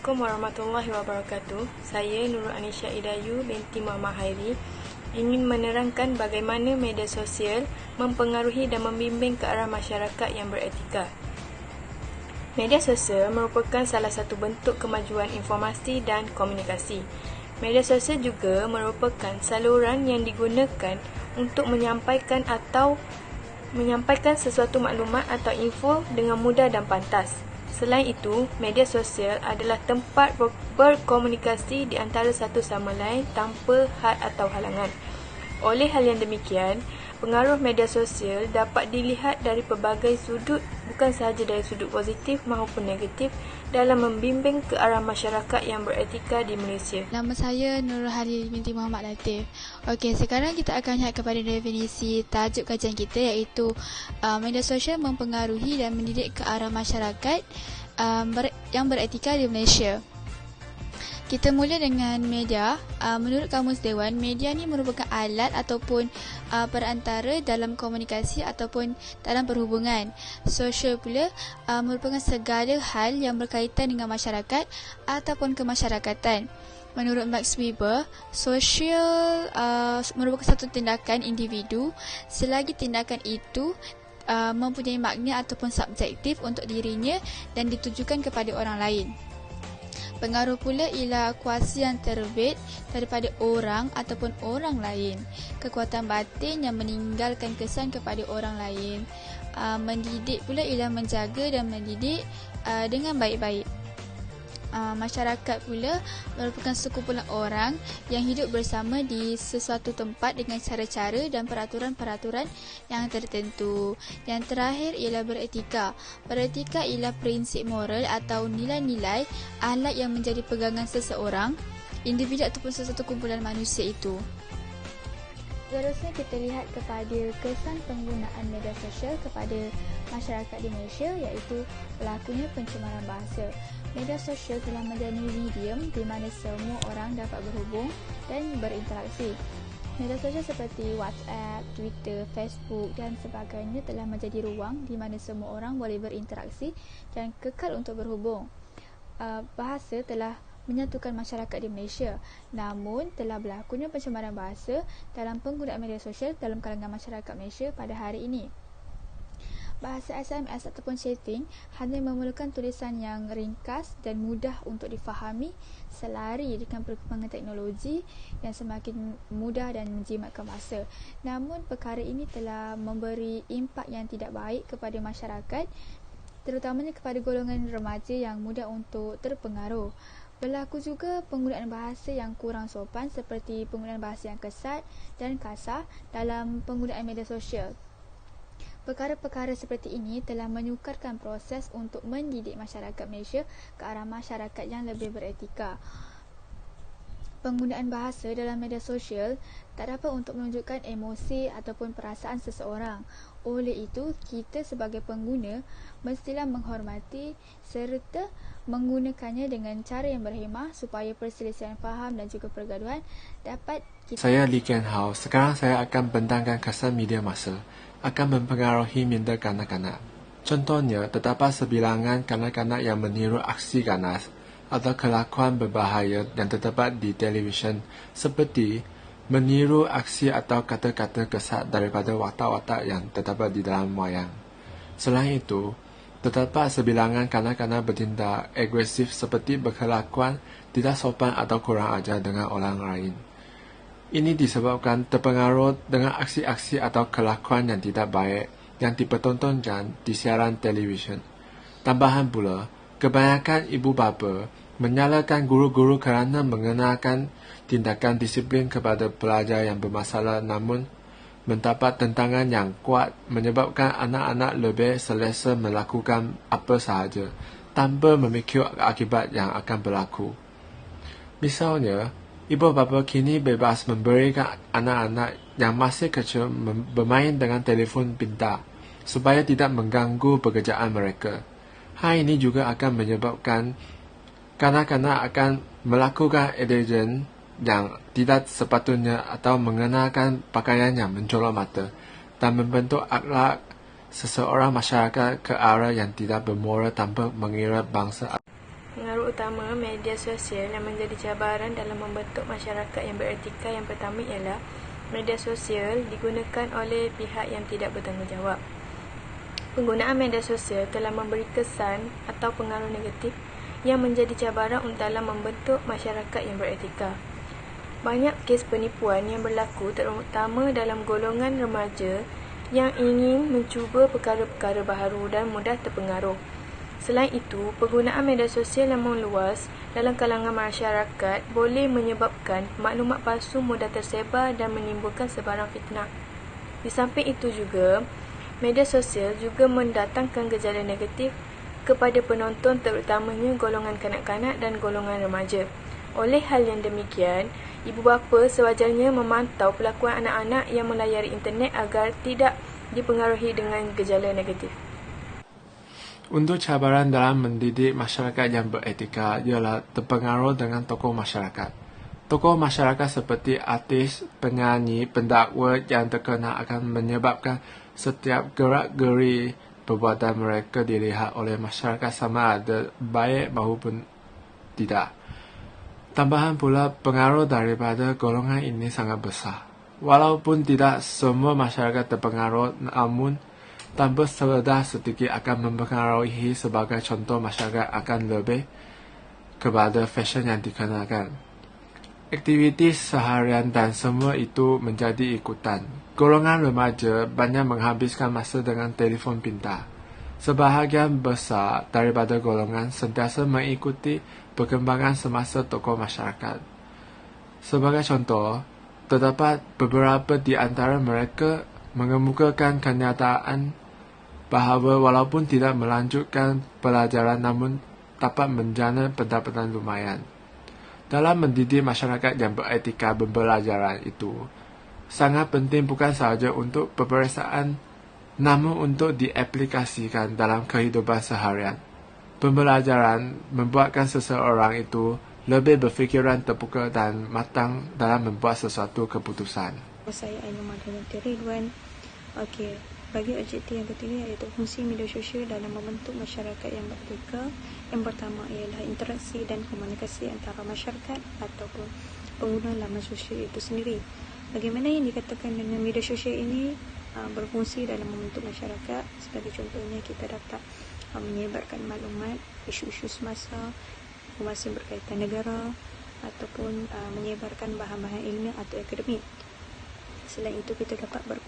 Assalamualaikum warahmatullahi wabarakatuh. Saya Nurul Anisha Idayu binti Muhammad Hairi ingin menerangkan bagaimana media sosial mempengaruhi dan membimbing ke arah masyarakat yang beretika. Media sosial merupakan salah satu bentuk kemajuan informasi dan komunikasi. Media sosial juga merupakan saluran yang digunakan untuk menyampaikan sesuatu maklumat atau info dengan mudah dan pantas. Selain itu, media sosial adalah tempat berkomunikasi di antara satu sama lain tanpa had atau halangan. Oleh hal yang demikian, pengaruh media sosial dapat dilihat dari pelbagai sudut, bukan sahaja dari sudut positif maupun negatif dalam membimbing ke arah masyarakat yang beretika di Malaysia. Nama saya Nurul Hairi binti Muhammad Latif. Okey, sekarang kita akan lihat kepada definisi tajuk kajian kita, iaitu media sosial mempengaruhi dan mendidik ke arah masyarakat yang beretika di Malaysia. Kita mula dengan media. Menurut Kamus Dewan, media ni merupakan alat ataupun perantara dalam komunikasi ataupun dalam perhubungan. Sosial pula merupakan segala hal yang berkaitan dengan masyarakat ataupun kemasyarakatan. Menurut Max Weber, sosial merupakan satu tindakan individu selagi tindakan itu mempunyai makna ataupun subjektif untuk dirinya dan ditujukan kepada orang lain. Pengaruh pula ialah kuasa yang terbit daripada orang ataupun orang lain. Kekuatan batin yang meninggalkan kesan kepada orang lain. Mendidik pula ialah menjaga dan mendidik dengan baik-baik. Masyarakat pula merupakan sekumpulan orang yang hidup bersama di sesuatu tempat dengan cara-cara dan peraturan-peraturan yang tertentu. Yang terakhir ialah beretika. Beretika ialah prinsip moral atau nilai-nilai alat yang menjadi pegangan seseorang, individu ataupun sesuatu kumpulan manusia itu. Seterusnya kita lihat kepada kesan penggunaan media sosial kepada masyarakat di Malaysia, iaitu berlakunya pencemaran bahasa. Media sosial telah menjadi medium di mana semua orang dapat berhubung dan berinteraksi. Media sosial seperti WhatsApp, Twitter, Facebook dan sebagainya telah menjadi ruang di mana semua orang boleh berinteraksi dan kekal untuk berhubung. Bahasa telah menyatukan masyarakat di Malaysia, namun telah berlakunya pencemaran bahasa dalam penggunaan media sosial dalam kalangan masyarakat Malaysia pada hari ini. Bahasa SMS ataupun chatting hanya memerlukan tulisan yang ringkas dan mudah untuk difahami selari dengan perkembangan teknologi yang semakin mudah dan menjimatkan masa. Namun perkara ini telah memberi impak yang tidak baik kepada masyarakat, terutamanya kepada golongan remaja yang mudah untuk terpengaruh. Berlaku juga penggunaan bahasa yang kurang sopan seperti penggunaan bahasa yang kesat dan kasar dalam penggunaan media sosial. Perkara-perkara seperti ini telah menyukarkan proses untuk mendidik masyarakat Malaysia ke arah masyarakat yang lebih beretika. Penggunaan bahasa dalam media sosial tak dapat untuk menunjukkan emosi ataupun perasaan seseorang. Oleh itu, kita sebagai pengguna mestilah menghormati serta menggunakannya dengan cara yang berhemah supaya perselisihan faham dan juga pergaduhan dapat Saya Lee Kian Hao. Sekarang saya akan bentangkan kesan media massa akan mempengaruhi minda kanak-kanak. Contohnya, terdapat sebilangan kanak-kanak yang meniru aksi ganas atau kelakuan berbahaya yang terdapat di televisyen, seperti meniru aksi atau kata-kata kesat daripada watak-watak yang terdapat di dalam wayang. Selain itu, terdapat sebilangan kanak-kanak bertindak agresif seperti berkelakuan tidak sopan atau kurang ajar dengan orang lain. Ini disebabkan terpengaruh dengan aksi-aksi atau kelakuan yang tidak baik yang dipertontonkan di siaran televisyen. Tambahan pula, kebanyakan ibu bapa menyalahkan guru-guru kerana mengenakan tindakan disiplin kepada pelajar yang bermasalah, namun mendapat tentangan yang kuat menyebabkan anak-anak lebih selesa melakukan apa sahaja tanpa memikir akibat yang akan berlaku. Misalnya, ibu bapa kini bebas memberikan anak-anak yang masih kecil bermain dengan telefon pintar supaya tidak mengganggu pekerjaan mereka. Hal ini juga akan menyebabkan kanak-kanak akan melakukan action yang tidak sepatutnya atau mengenakan pakaian yang mencolok mata dan membentuk akhlak seseorang masyarakat ke arah yang tidak bermoral tanpa mengira bangsa. Pengaruh utama media sosial yang menjadi cabaran dalam membentuk masyarakat yang beretika yang pertama ialah media sosial digunakan oleh pihak yang tidak bertanggungjawab. Penggunaan media sosial telah memberi kesan atau pengaruh negatif yang menjadi cabaran dalam membentuk masyarakat yang beretika. Banyak kes penipuan yang berlaku terutama dalam golongan remaja yang ingin mencuba perkara-perkara baharu dan mudah terpengaruh. Selain itu, penggunaan media sosial yang meluas dalam kalangan masyarakat boleh menyebabkan maklumat palsu mudah tersebar dan menimbulkan sebarang fitnah. Di samping itu juga, media sosial juga mendatangkan gejala negatif kepada penonton terutamanya golongan kanak-kanak dan golongan remaja. Oleh hal yang demikian, ibu bapa sewajarnya memantau pelakuan anak-anak yang melayari internet agar tidak dipengaruhi dengan gejala negatif. Untuk cabaran dalam mendidik masyarakat yang beretika ialah terpengaruh dengan tokoh masyarakat. Tokoh masyarakat seperti artis, penyanyi, pendakwa yang terkenal akan menyebabkan setiap gerak-geri perbuatan mereka dilihat oleh masyarakat sama ada baik maupun tidak. Tambahan pula, pengaruh daripada golongan ini sangat besar. Walaupun tidak semua masyarakat terpengaruh, namun tanpa sedar sedikit akan mempengaruhi. Sebagai contoh, masyarakat akan lebih kepada fashion yang dikenalkan. Aktiviti seharian dan semua itu menjadi ikutan. Golongan remaja banyak menghabiskan masa dengan telefon pintar. Sebahagian besar daripada golongan sentiasa mengikuti perkembangan semasa tokoh masyarakat. Sebagai contoh, terdapat beberapa di antara mereka mengemukakan kenyataan bahawa walaupun tidak melanjutkan pelajaran namun dapat menjana pendapatan lumayan. Dalam mendidik masyarakat yang beretika pembelajaran itu sangat penting bukan sahaja untuk peperiksaan namun untuk diaplikasikan dalam kehidupan seharian. Pembelajaran membuatkan seseorang itu lebih berfikiran terbuka dan matang dalam membuat sesuatu keputusan. Saya Ainul Madinati Ridwan. Okey, bagi objektif yang ketiga iaitu fungsi media sosial dalam membentuk masyarakat yang beretika. Yang pertama ialah interaksi dan komunikasi antara masyarakat ataupun pengguna laman sosial itu sendiri. Bagaimana yang dikatakan dengan media sosial ini berfungsi dalam membentuk masyarakat? Sebagai contohnya, kita dapat menyebarkan maklumat, isu-isu semasa, informasi berkaitan negara ataupun menyebarkan bahan-bahan ilmiah atau akademik. Selain itu, kita dapat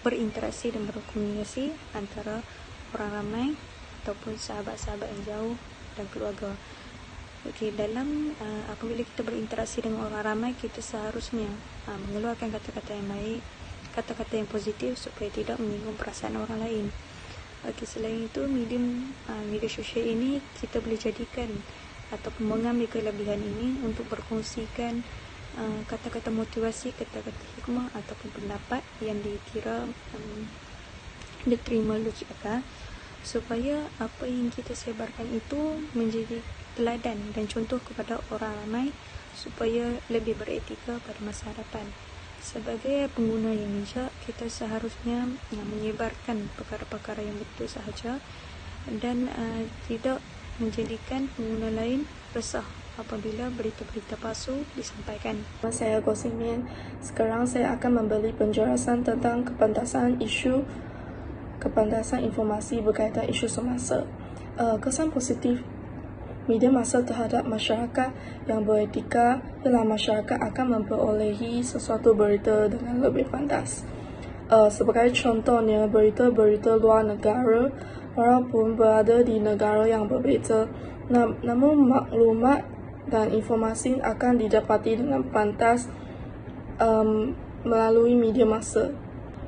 berinteraksi dan berkomunikasi antara orang ramai ataupun sahabat-sahabat yang jauh dan keluarga. Okey, dalam apabila kita berinteraksi dengan orang ramai, kita seharusnya mengeluarkan kata-kata yang baik, kata-kata yang positif supaya tidak menyinggung perasaan orang lain. Okey, selain itu, media sosial ini kita boleh jadikan ataupun mengambil kelebihan ini untuk berkongsikan kata-kata motivasi, kata-kata hikmah ataupun pendapat yang dikira diterima logik akal, supaya apa yang kita sebarkan itu menjadi teladan dan contoh kepada orang ramai supaya lebih beretika pada masa hadapan. Sebagai pengguna yang bijak, kita seharusnya menyebarkan perkara-perkara yang betul sahaja dan tidak menjadikan pengguna lain resah apabila berita-berita palsu disampaikan. Saya Gosimian. Sekarang saya akan memberi penjelasan tentang kepantasan informasi berkaitan isu semasa. Kesan positif media massa terhadap masyarakat yang beretika ialah masyarakat akan memperolehi sesuatu berita dengan lebih pantas. Sebagai contohnya, berita-berita luar negara walaupun berada di negara yang berbeza, namun maklumat dan informasi akan didapati dengan pantas melalui media massa.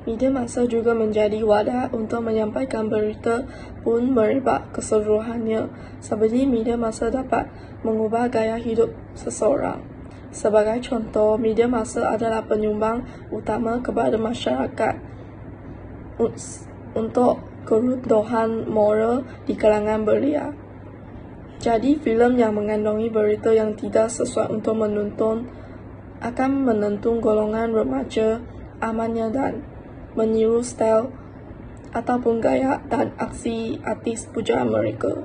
Media massa juga menjadi wadah untuk menyampaikan berita pun merebak keseluruhannya, seperti media massa dapat mengubah gaya hidup seseorang. Sebagai contoh, media massa adalah penyumbang utama kepada masyarakat untuk keruntuhan moral di kalangan belia. Jadi, filem yang mengandungi berita yang tidak sesuai untuk menonton akan menentung golongan remaja amannya dan meniru style ataupun gaya dan aksi artis pujaan mereka.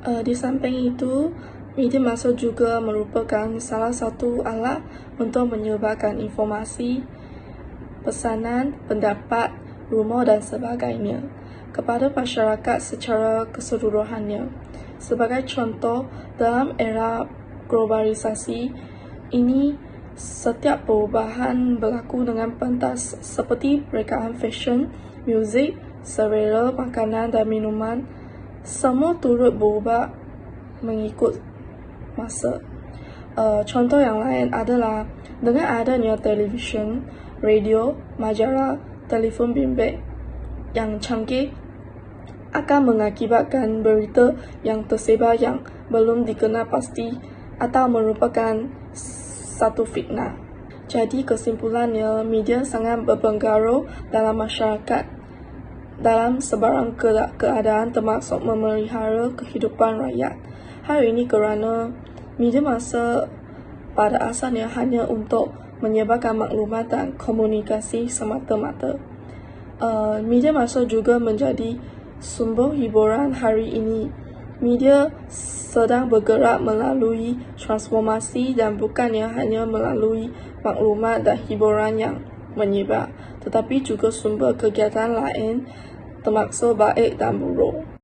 Di samping itu, media massa juga merupakan salah satu alat untuk menyebarkan informasi, pesanan, pendapat, rumor dan sebagainya kepada masyarakat secara keseluruhannya. Sebagai contoh, dalam era globalisasi ini, setiap perubahan berlaku dengan pentas seperti rekaan fashion, muzik, selera, makanan dan minuman, semua turut berubah mengikut masa. Contoh yang lain adalah dengan adanya televisyen, radio, majalah, telefon bimbit yang canggih akan mengakibatkan berita yang tersebar yang belum dikenal pasti atau merupakan satu fitnah. Jadi kesimpulannya, media sangat berpengaruh dalam masyarakat dalam sebarang keadaan termasuk memelihara kehidupan rakyat. Hal ini kerana media massa pada asalnya hanya untuk menyebarkan maklumat dan komunikasi semata-mata. Media massa juga menjadi sumber hiburan hari ini. Media sedang bergerak melalui transformasi dan bukannya hanya melalui maklumat dan hiburan yang menyebar, tetapi juga sumber kegiatan lain termasuk baik dan buruk.